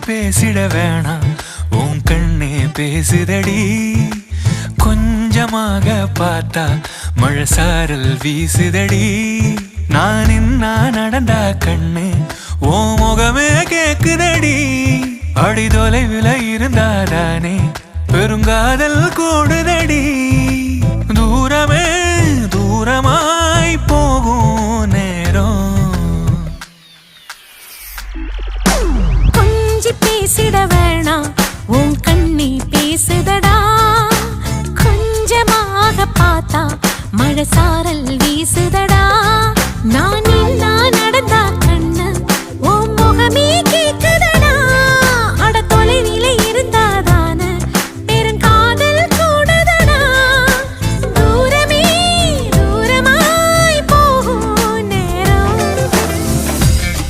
பேசிட வேணாம் உன் கண்ணே பேசுதடி கொஞ்சமாக பார்த்தா மழை சாரல் வீசுதடி நான் இன்னா நடந்தா கண்ணு ஓ முகமே கேக்குதடி அடி தொலைவில் இருந்தாதானே பெருங்காதல் கூடுதடி தூரமே தூரமாய் போகும் நேரம் கொஞ்சி பேசிட வேணாம் உன் கண்ணி பேசுதடா கொஞ்சமாக பார்த்தா மழை சாரல் வீசுத